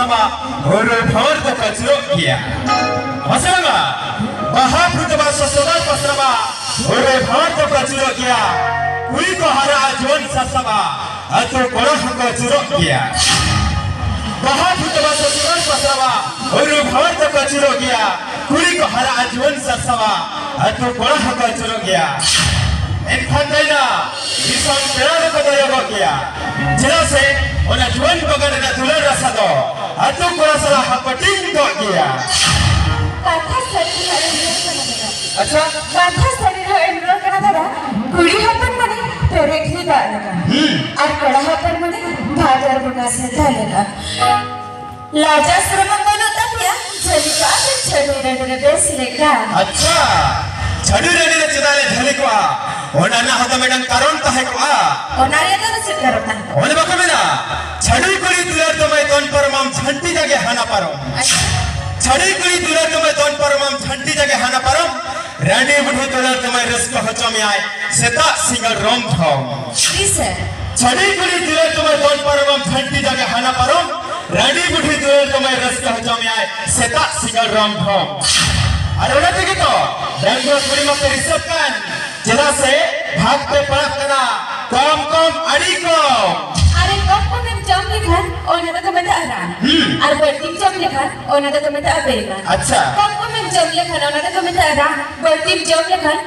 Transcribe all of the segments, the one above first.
pasrama huru bhor to kachro kia masama baha putba sasoda pasrama huru bhor to kachro kia kuri ko hara ajon sasama atu koro kachro kia baha putba sasoda pasrama huru bhor to kachro kia kuri ko hara ajon sasama atu koro kachro kia एनखान दाइना दिसम पेरार को दया किया जेला से ओना जुवन बगन ना दुलर रसा दो अतु कोरासला हपटिंग तो किया काथा सरी है अच्छा काथा सरी है एनरो कना दादा कुड़ी हपन मने पेरेखली दालगा और कड़ा हपन मने भादर बगा से दालगा लाजा श्रम बनो तपिया जलिका छड़ी रंडरे बेस लेका अच्छा छड़ी रंडरे चिदाले धलिकवा ओना ना होता मैडम कारण ताहे को ओना रे तो सिद्ध करता ओने बको मेरा छड़ी कुड़ी दुलर तो मैं तोन पर मम झंटी जगे हाना पारो छड़ी कुड़ी दुलर तो मैं तोन पर मम झंटी जगे हाना पारो रानी बुढ़ी दुलर तो मैं रस को हचो में आए सेता single Rome Thao please sir छड़ी कुड़ी दुलर तो मैं तोन पर मम झंटी जगे हाना पारो रानी बुढ़ी दुलर तो मैं रस को हचो में आए सेता सिंगल रोम थाओ अरे उन्हें देखी तो बैंगलोर कुड़ी में रिसर्च कर जेला से भाग पे पड़ा करना कम कम अड़ी को अरे कम में जम लिखन ओना तो मैं आरा और बर्ती जम लिखन ओना तो मैं अबेगा अच्छा कम में जम लिखन ओना तो मैं आरा बर्ती जम लिखन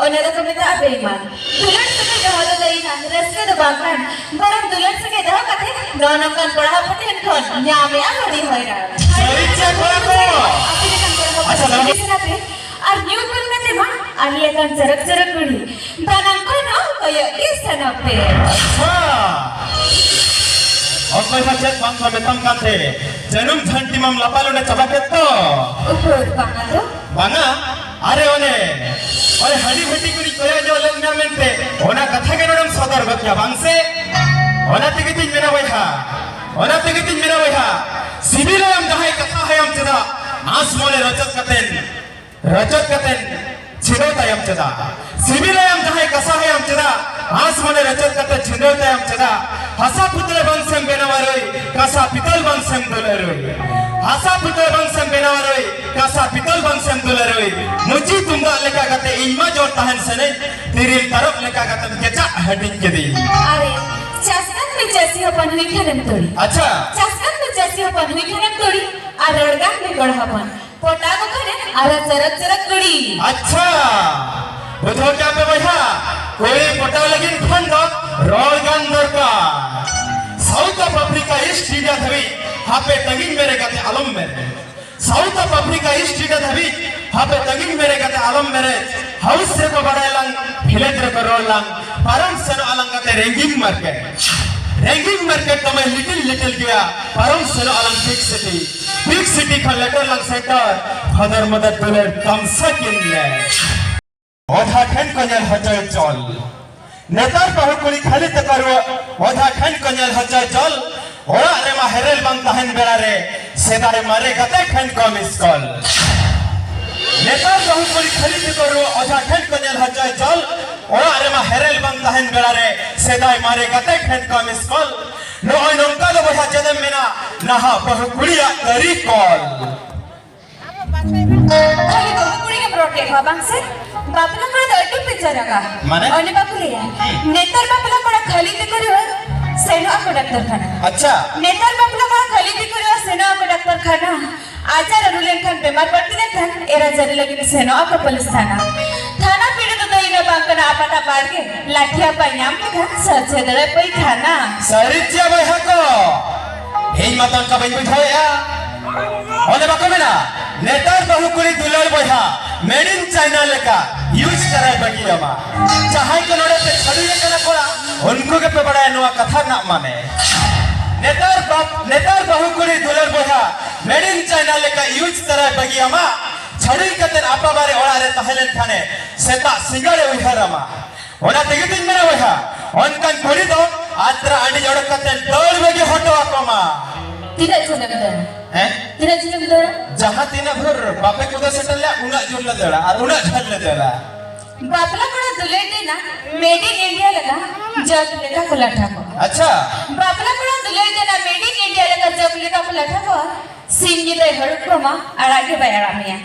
ओना तो मैं अबेगा दुल्हन से कहा तो गई ना रस्ते तो बागन बरम दुल्हन से कह दो कथे दोनों कान पढ़ा पटेन कोन न्यामे आ बड़ी होइरा सही चेक करो अच्छा और न्यू फिल्म में ते मां आलिया कान जरक जरक गुड़ी दाना को ना कयो इस तना पे अच्छा और कोई बच्चे पंख में तम काते जन्म घंटी मम लपालो ने चबा के तो ऊपर बांगा तो बांगा अरे ओने ओए हडी भटी कुड़ी कोया जो लगना मेंते ओना कथा के नडम सदर बकिया बांगसे ओना तिगितिन मेना वैहा सिबिले हम जहां कथा है हम चदा आस मोले रजत कतेन छिरो तयम चदा सिबिले हम जहां कसा है हम चदा आस मोले रजत कते छिरो तयम चदा हसा पुतले बंसम बेनवारोई कसा पितल बंसम दुलरोई हसा पुतले बंसम बेनवारोई कसा पितल बंसम दुलरोई मुजी तुंगा लेका कते इमा जोर तहन सने तिरिल तरफ लेका कते केचा हडिंग के दी अरे चासकन में जैसी अपन हुई खनम तोड़ी अच्छा चासकन में जैसी अपन हुई खनम तोड़ी और रड़गा में गढ़ापन पोटा को खने और चरक चरक गुड़ी अच्छा बुधो क्या पे भैया कोई पोटा लगिन खंडो रोल गंदर का south of Africa east India धवी हापे तगिन मेरे कहते आलम मेरे south of Africa east India धवी हापे तगिन मेरे कहते आलम मेरे हाउस से को बड़ा लंग फिलेत्र को रोल लंग परम सनो अलंग कहते रेंगिंग मार्केट तो मैं लिटिल गया परम सनो अलंग बिग सिटी का लेटर लंग सेंटर फादर मदर दुलर कम सकिन ले ओधा खन कन्यल हजय चल नेतार बहु कुली खाली तकरो ओधा खन कन्यल हजय चल ओरा रे मा हेरेल बंग तहन बेड़ा रे सेदारे मारे गते खन को मिस कॉल नेतार बहु कुली खाली तकरो ओधा खन कन्यल हजय चल ओरा रे मा हेरेल बंग तहन बेड़ा रे सेदारे मारे गते खन को मिस कॉल नो ओय नंका दो बहा जदम मेना नहा बहु कुलिया करी कॉल खाली बहु कुड़ी के प्रोटे खा बांग से बापला को दर्टू पिक्चर का माने ओने बापुलिया नेतर बापला को खाली ते करियो सेनो को डॉक्टर खाना अच्छा नेतर बापला को खाली ते करियो सेनो को डॉक्टर खाना आचार रुलेन खान बीमार पड़ती ने खान एरा जरी लगी सेनो को पुलिस थाना पीड़े तो इना बांकना आपटा पाड़ के लाठिया पायाम के खान सचे दरे पई खाना सरित्या बहा को हेई मतन का बई बुझाया ओने बाको मेना नेतार बहु कुली दुलर बहा मेड इन चाइना लेका यूज करे बगियामा चाहे के नोड़े पे छड़ी के ना कोड़ा उनको के पे बड़ा नवा कथा ना माने नेतार बहु कुली दुलर बहा मेड इन चाइना लेका यूज करे बगियामा छड़ी कते आपा बारे ओड़ा रे तहलेन खाने सेता सिंगड़े उहरामा ओना तेगितिन मेना बहा ओनकन कुली दो आत्रा आडी जोड़ कते डोल बगी हटो आकोमा tidak jenak dah, tidak jenak dah. Jahat tina भर बापे को तो सेटल ले उना जोड़ ले देला और उना झल ले देला बापला कोड़ा दुले देना मेड इन इंडिया लगा जग लेका खुला ठाको अच्छा बापला कोड़ा दुले देना मेड इन इंडिया लगा जग लेका खुला lata ko singi day harut ko ma arage bayaramiya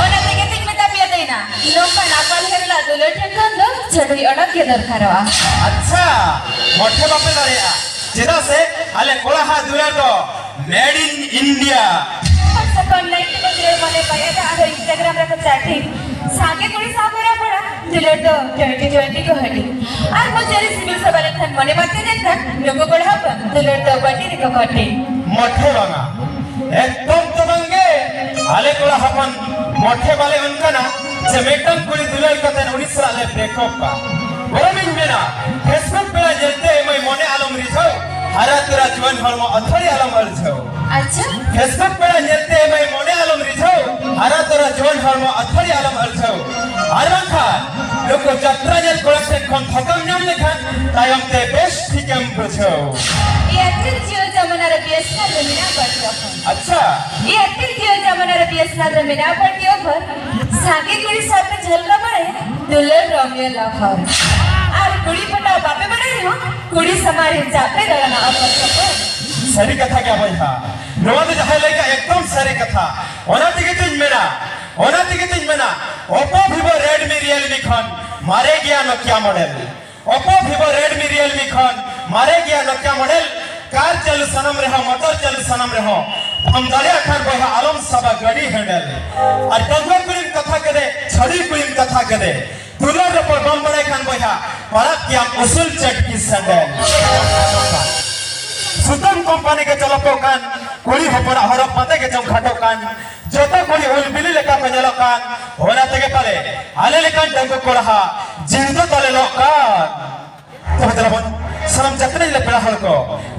ona tege tik meta piya deina nongka nakal herla dulo tenkan do chadui odak ke dorkarwa अच्छा मोठे बापे दाड़िया चेदा से आले कोला हा दुला तो मेड इन इंडिया सकन लाइट को दिले मने bayada ado instagram ra ko chatting सागे कोड़ी साबरा पड़ा दुलो तो 2020 को हटी और मुझे सिविल सवाल खन मने बाते देखता लोगो कोड़ा पर दुलो तो बटी रे को कटे मोठे बांगा एकदम तो बंगे आले कोला हपन मोठे वाले उनका ना जमेटन कुड़ी दुलाल कते 19 साले ब्रेकअप पा बोमिन मेना फेसबुक पे जलते मैं मोने आलम रिझो हरा तेरा जीवन भर में अथड़ी आलम रिझो अच्छा फेसबुक पे जलते मैं मोने आलम रिझो हरा तेरा जीवन भर में अथड़ी आलम रिझो आरवान खान लोग यात्रा जल कोलसे कोन थकम नाम लेखन तायम ते बेस्ट ठीकम बुझो ये अतिर जियो जमाना रे बेसना जमीना पड़ती अच्छा ये अतिर जियो जमाना रे बेसना जमीना पड़ती पर सागे कुड़ी साथ में झलका पड़े दुल्हन रोमियो लवर और कुड़ी पटा बापे बड़े हो कुड़ी समारे जापे गलना अपन सही कथा क्या भाई हा नोवा तो जहां लेका एकदम सही कथा ओना तिगे तुझ मेना Oppo vivo redmi realme Khan मारे गया Nokia model Oppo vivo redmi realme Khan मारे गया नोकिया मॉडल कार चल सनम रहो मोटर चल सनम रहो हम दालिया खान भाई आलम सबा गाड़ी हैंडल और टंगो कुलिम कथा करे छड़ी कुलिम कथा करे दुलर पर बम बड़े खान भाई परत क्या उसूल चटकी सैंडल सुतम कंपनी के चलको कान कोड़ी होपरा हरप पते के जम खाटो कान जोतो कोड़ी ओल बिली लेका पेजलो कान होना तके पाले आले लेकान टंगो कोड़ा जिंदो तले लोकान तो बतलाबन सनम जतने ले पेड़ा हलको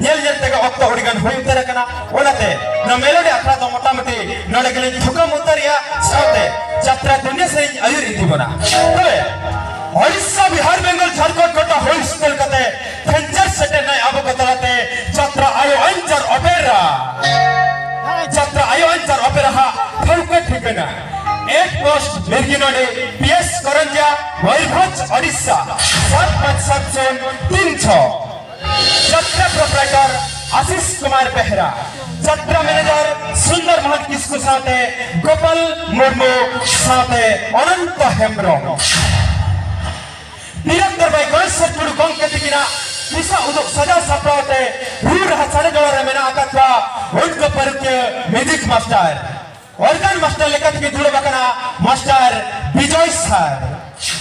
येल येल तके ऑक्टो ओडिगन होई उतर कना ओलाते न मेलोडी अखरा तो मोटामोटी नडे गेले थुकम उतरिया साथे यात्रा दुनिया से अयुर इति बना तबे ओडिशा बिहार बेंगल झारखंड कोटा होलसेल कते फेंचर सेटे नै अब कतलाते यात्रा आयो अंचर ओपेरा हा फलके ठिकाना एक पोस्ट मिर्गिनोडे पीएस करंजा मयूरभंज ओडिशा 7573 यात्रा प्रोपराइटर आशीष कुमार बेहरा यात्रा मैनेजर सुंदर महंत किसको साथे गोपाल मुर्मू साथे अनंत हेम्ब्रम निरंतर भाई गणेश टुडू गंग के दिकिना किसा उदक सजा सप्राते रूर हसारे जोरे मेना आकात्वा उनको परके म्यूजिक मास्टर ऑर्गन मास्टर लेकर के जुड़े बकना मास्टर विजय सर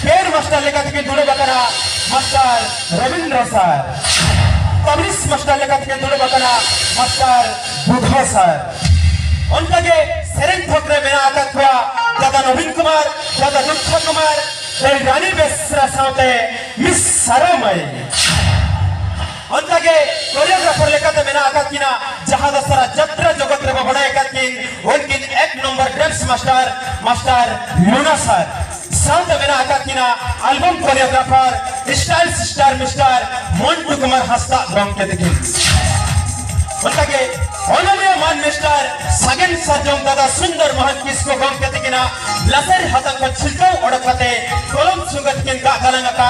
पेर मास्टर लेकर के जुड़े बकना मास्टर रविंद्र सर तबलिस मास्टर लेकर के जुड़े बकना मास्टर बुधा सर उनका के सेरेन ठोकरे मेना आकात्वा दादा नवीन कुमार दादा दुखा कुमार रानी बेसरा साथे मिस सरमय उनके कोरियोग्राफर लेकर मेना आकात किना जहां दसरा जत्रा जगत रे बड़ा एकात किन उनकिन एक number dance master Luna sir साथ मेना आकात किना album choreographer style star mister Montu Kumar हस्ता ग्राम के दिखिन उनके ऑनलाइन मान मिस्टर सगन सरजम दादा सुंदर महंत किसको गम के दिखिना लसर हतन को छिलको ओडकते कोलम सुगत किन का गलंगा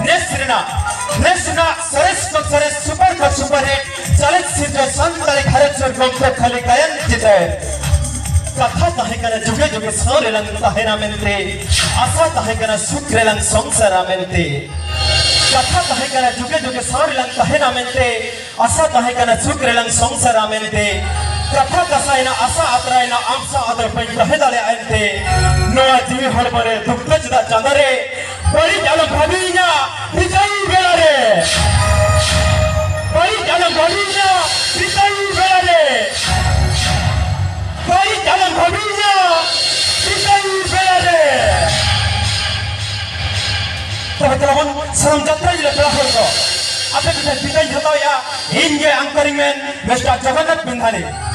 नेसना सरेस सुपर हिट चलित सिद्ध संतले खरच गम के खाली गायन जिते कथा ताहे कने जुगे जुगे सोरे लंग ताहे ना मिलते आशा ताहे कने सुखरे लंग संसार मिलते कथा ताहे कने जुगे जुगे सोरे लंग ताहे ना मिलते आशा ताहे कने सुखरे लंग संसार मिलते कथा कसाइना आशा अतराइना आमसा अदर पे ताहे दाले आइते नोआ जीवी हरबरे दुखज दा चंदरे बड़ी जालो भाबीना विजयी बेला रे बड़ी जालो भाबीना विजयी बेला रे बड़ी जालो भाबीना विजयी बेला रे तो बतलावन सनम यात्रा जिले पेड़ा हलको आपे किथे विजय हताया इंगे एंकरिंग मैन मिस्टर जगन्नाथ बिंधाली